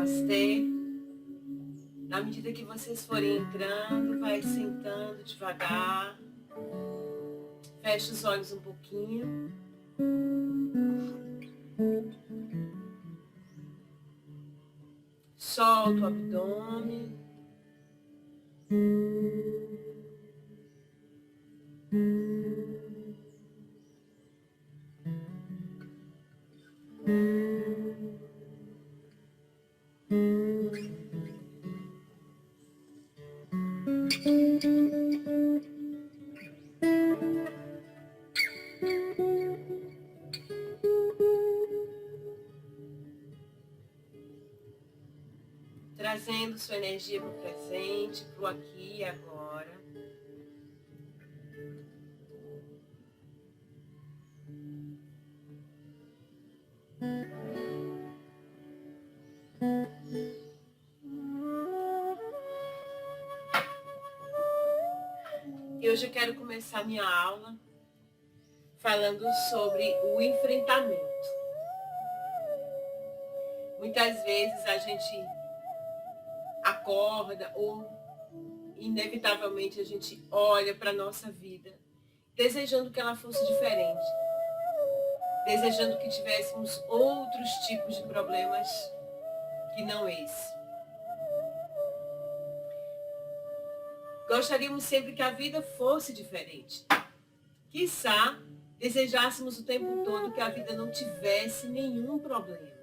namastê. Na medida que vocês forem entrando, vai sentando devagar. Fecha os olhos um pouquinho. Solta o abdômen. Trazendo sua energia para o presente, para o aqui e agora. E hoje eu quero começar minha aula falando sobre o enfrentamento. Muitas vezes a gente acorda ou inevitavelmente a gente olha para a nossa vida desejando que ela fosse diferente, desejando que tivéssemos outros tipos de problemas que não esse. Gostaríamos sempre que a vida fosse diferente. Quiçá, desejássemos o tempo todo que a vida não tivesse nenhum problema.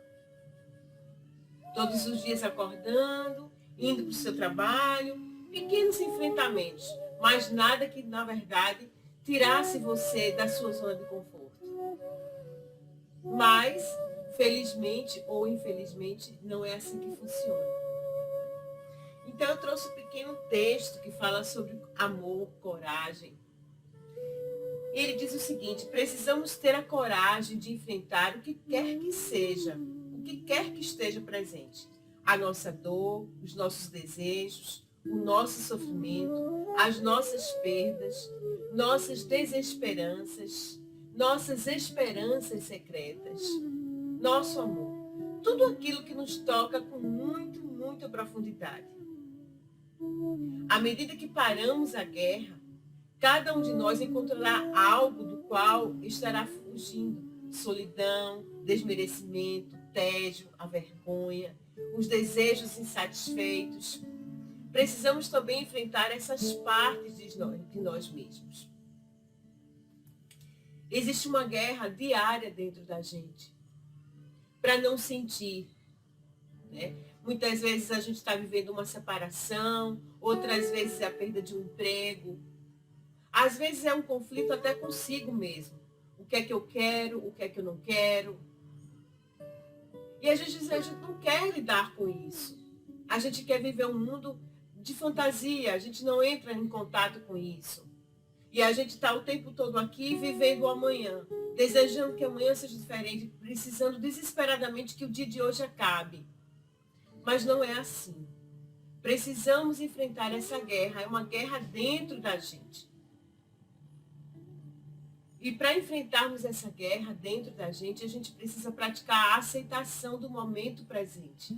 Todos os dias acordando, indo para o seu trabalho, pequenos enfrentamentos, mas nada que, na verdade, tirasse você da sua zona de conforto. Mas, felizmente ou infelizmente, não é assim que funciona. Então eu trouxe um pequeno texto que fala sobre amor, coragem. E ele diz o seguinte: precisamos ter a coragem de enfrentar o que quer que seja, o que quer que esteja presente. A nossa dor, os nossos desejos, o nosso sofrimento, as nossas perdas, nossas desesperanças, nossas esperanças secretas, nosso amor. Tudo aquilo que nos toca com muita profundidade. À medida que paramos a guerra, cada um de nós encontrará algo do qual estará fugindo. Solidão, desmerecimento, tédio, a vergonha, os desejos insatisfeitos. Precisamos também enfrentar essas partes de nós mesmos. Existe uma guerra diária dentro da gente, para não sentir, né? Muitas vezes a gente está vivendo uma separação, outras vezes é a perda de um emprego. Às vezes é um conflito até consigo mesmo. O que é que eu quero, o que é que eu não quero. E a gente não quer lidar com isso. A gente quer viver um mundo de fantasia, a gente não entra em contato com isso. E a gente está o tempo todo aqui vivendo o amanhã, desejando que amanhã seja diferente, precisando desesperadamente que o dia de hoje acabe. Mas não é assim. Precisamos enfrentar essa guerra, é uma guerra dentro da gente. E para enfrentarmos essa guerra dentro da gente, a gente precisa praticar a aceitação do momento presente.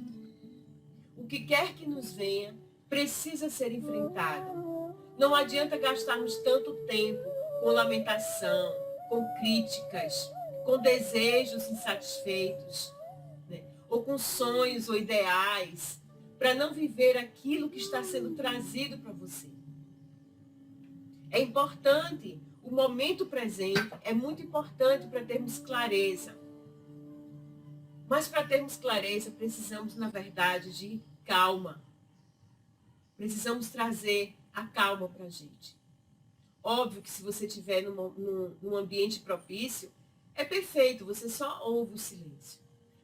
O que quer que nos venha, precisa ser enfrentado. Não adianta gastarmos tanto tempo com lamentação, com críticas, com desejos insatisfeitos, né? Ou com sonhos ou ideais, para não viver aquilo que está sendo trazido para você. É importante, o momento presente é muito importante para termos clareza. Mas para termos clareza, precisamos, na verdade, de calma. Precisamos trazer a calma para a gente. Óbvio que se você estiver num ambiente propício, é perfeito, você só ouve o silêncio.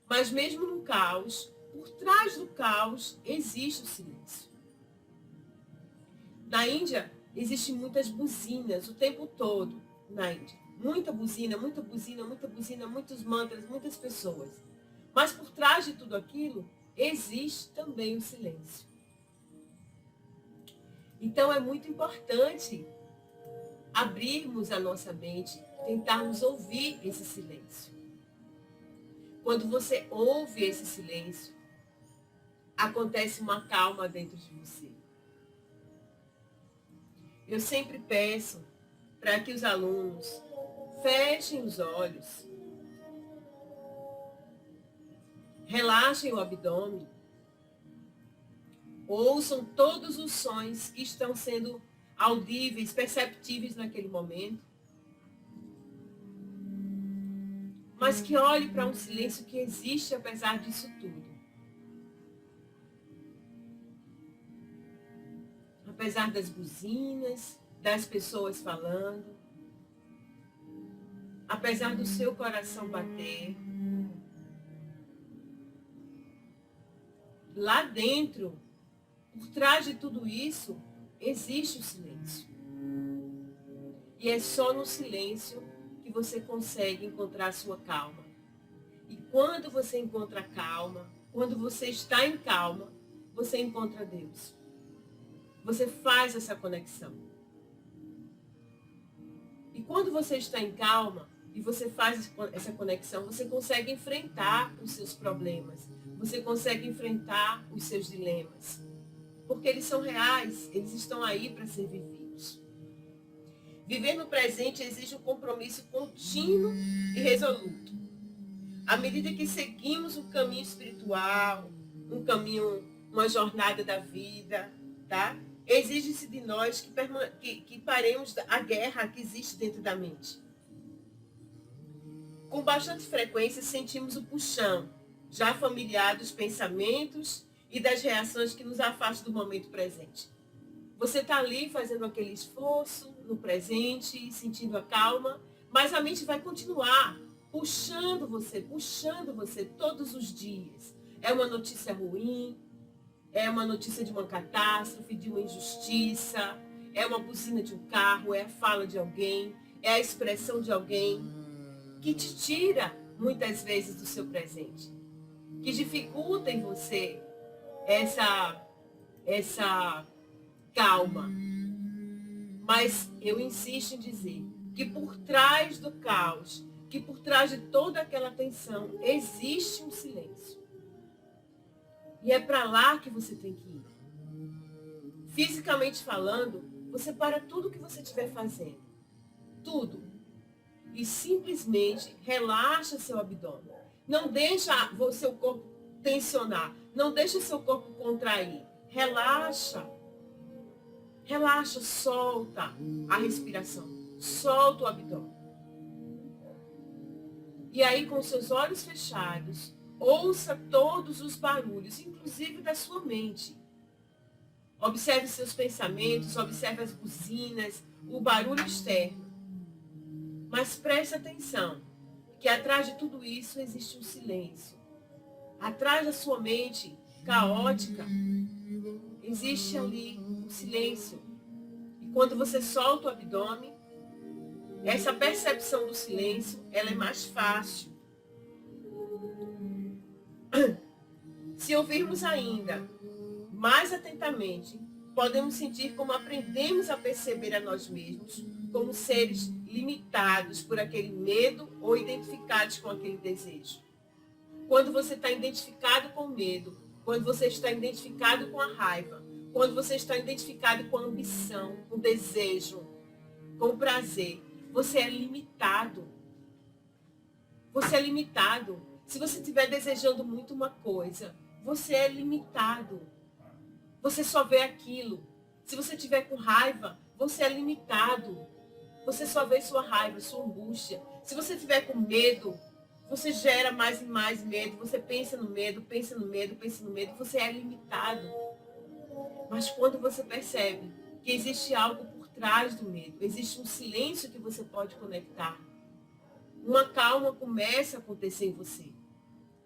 Mas mesmo no caos, por trás do caos, existe o silêncio. Na Índia, existem muitas buzinas o tempo todo, na Índia. Muita buzina, muitos mantras, muitas pessoas. Mas por trás de tudo aquilo, existe também o silêncio. Então é muito importante abrirmos a nossa mente, tentarmos ouvir esse silêncio. Quando você ouve esse silêncio, acontece uma calma dentro de você. Eu sempre peço para que os alunos fechem os olhos, relaxem o abdômen, ouçam todos os sons que estão sendo audíveis, perceptíveis naquele momento, mas que olhe para um silêncio que existe apesar disso tudo. Apesar das buzinas, das pessoas falando, apesar do seu coração bater, lá dentro, por trás de tudo isso, existe o silêncio. E é só no silêncio que você consegue encontrar a sua calma. E quando você encontra calma, quando você está em calma, você encontra Deus. Você faz essa conexão. E quando você está em calma e você faz essa conexão, você consegue enfrentar os seus problemas. Você consegue enfrentar os seus dilemas. Porque eles são reais, eles estão aí para ser vividos. Viver no presente exige um compromisso contínuo e resoluto. À medida que seguimos um caminho espiritual, um caminho, uma jornada da vida, tá? Exige-se de nós que paremos a guerra que existe dentro da mente. Com bastante frequência sentimos o puxão, já familiar dos pensamentos e das reações que nos afastam do momento presente. Você está ali fazendo aquele esforço no presente, sentindo a calma, mas a mente vai continuar puxando você todos os dias. É uma notícia ruim, é uma notícia de uma catástrofe, de uma injustiça, é uma buzina de um carro, é a fala de alguém, é a expressão de alguém que te tira, muitas vezes, do seu presente, que dificulta em você essa calma. Mas eu insisto em dizer que por trás do caos, que por trás de toda aquela tensão, existe um silêncio. E é para lá que você tem que ir. Fisicamente falando, você para tudo que você estiver fazendo. Tudo. E simplesmente relaxa seu abdômen. Não deixa o seu corpo tensionar. Não deixa seu corpo contrair. Relaxa. Relaxa, solta a respiração. Solta o abdômen. E aí, com seus olhos fechados, ouça todos os barulhos, inclusive da sua mente. Observe seus pensamentos, observe as buzinas, o barulho externo. Mas preste atenção, que atrás de tudo isso existe um silêncio. Atrás da sua mente caótica, existe ali um silêncio. E quando você solta o abdômen, essa percepção do silêncio, ela é mais fácil. Se ouvirmos ainda mais atentamente, podemos sentir como aprendemos a perceber a nós mesmos como seres limitados por aquele medo ou identificados com aquele desejo. Quando você está identificado com o medo, quando você está identificado com a raiva, quando você está identificado com a ambição, com o desejo, com o prazer, você é limitado. Você é limitado. Se você estiver desejando muito uma coisa, você é limitado. Você só vê aquilo. Se você estiver com raiva, você é limitado. Você só vê sua raiva, sua angústia. Se você estiver com medo, você gera mais e mais medo. Você pensa no medo, pensa no medo, pensa no medo. Você é limitado. Mas quando você percebe que existe algo por trás do medo, existe um silêncio que você pode conectar, uma calma começa a acontecer em você.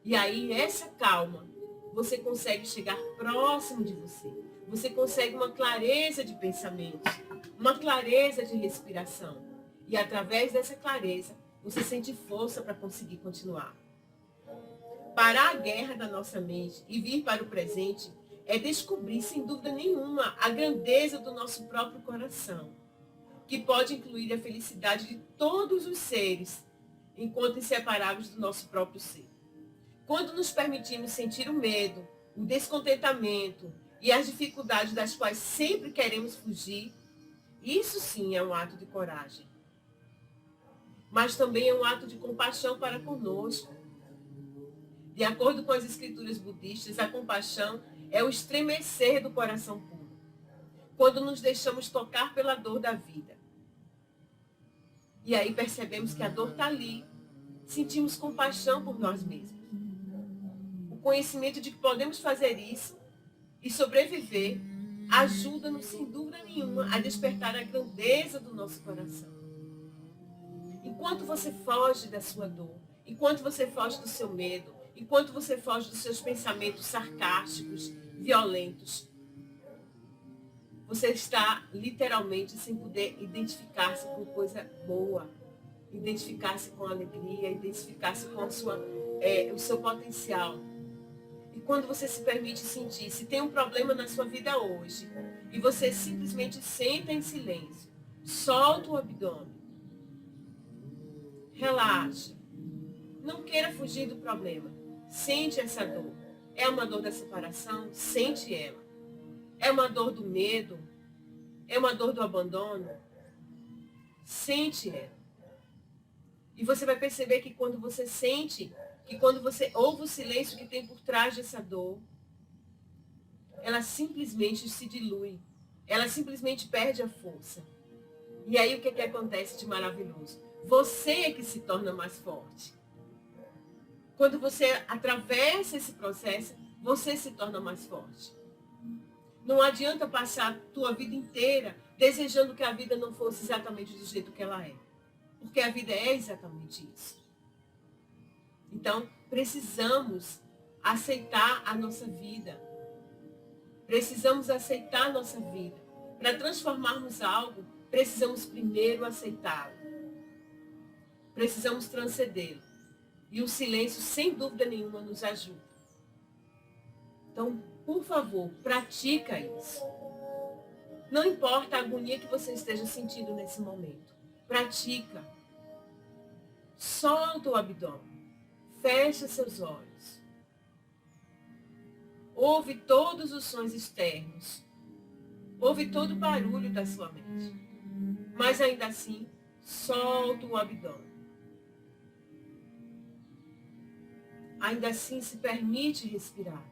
E aí, essa calma, você consegue chegar próximo de você. Você consegue uma clareza de pensamento, uma clareza de respiração. E através dessa clareza, você sente força para conseguir continuar. Parar a guerra da nossa mente e vir para o presente é descobrir, sem dúvida nenhuma, a grandeza do nosso próprio coração, que pode incluir a felicidade de todos os seres, enquanto inseparáveis do nosso próprio ser. Quando nos permitimos sentir o medo, o descontentamento e as dificuldades das quais sempre queremos fugir, isso sim é um ato de coragem. Mas também é um ato de compaixão para conosco. De acordo com as escrituras budistas, a compaixão é o estremecer do coração puro, quando nos deixamos tocar pela dor da vida. E aí percebemos que a dor está ali, sentimos compaixão por nós mesmos. O conhecimento de que podemos fazer isso e sobreviver ajuda-nos, sem dúvida nenhuma, a despertar a grandeza do nosso coração. Enquanto você foge da sua dor, enquanto você foge do seu medo, enquanto você foge dos seus pensamentos sarcásticos, violentos, você está literalmente sem poder identificar-se com coisa boa, identificar-se com alegria, identificar-se com o seu potencial. E quando você se permite sentir, se tem um problema na sua vida hoje, e você simplesmente senta em silêncio, solta o abdômen, relaxa, não queira fugir do problema, sente essa dor. É uma dor da separação? Sente ela. É uma dor do medo? É uma dor do abandono? Sente ela. E você vai perceber que quando você sente, que quando você ouve o silêncio que tem por trás dessa dor, ela simplesmente se dilui. Ela simplesmente perde a força. E aí o que acontece de maravilhoso? Você é que se torna mais forte. Quando você atravessa esse processo, você se torna mais forte. Não adianta passar a tua vida inteira desejando que a vida não fosse exatamente do jeito que ela é. Porque a vida é exatamente isso. Então, precisamos aceitar a nossa vida. Precisamos aceitar a nossa vida. Para transformarmos algo, precisamos primeiro aceitá-lo. Precisamos transcendê-lo. E o silêncio, sem dúvida nenhuma, nos ajuda. Então, por favor, pratica isso. Não importa a agonia que você esteja sentindo nesse momento. Pratica. Solta o abdômen. Fecha seus olhos. Ouve todos os sons externos. Ouve todo o barulho da sua mente. Mas ainda assim, solta o abdômen. Ainda assim, se permite respirar.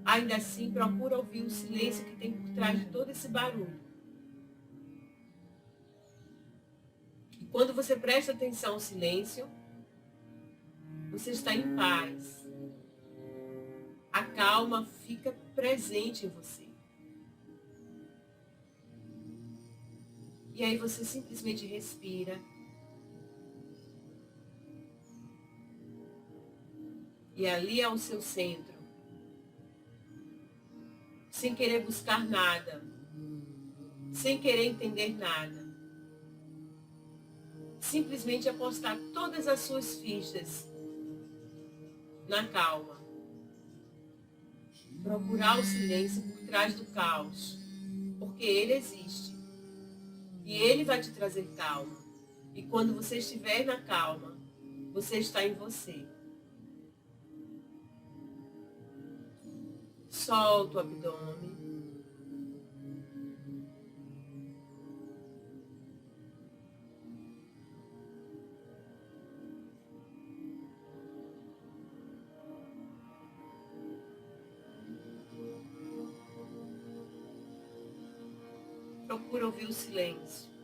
Ainda assim, procura ouvir o silêncio que tem por trás de todo esse barulho. E quando você presta atenção ao silêncio, você está em paz. A calma fica presente em você. E aí você simplesmente respira. E ali é o seu centro. Sem querer buscar nada. Sem querer entender nada. Simplesmente apostar todas as suas fichas na calma. Procurar o silêncio por trás do caos. Porque ele existe. E ele vai te trazer calma. E quando você estiver na calma, você está em você. Solta o abdômen. Procura ouvir o silêncio.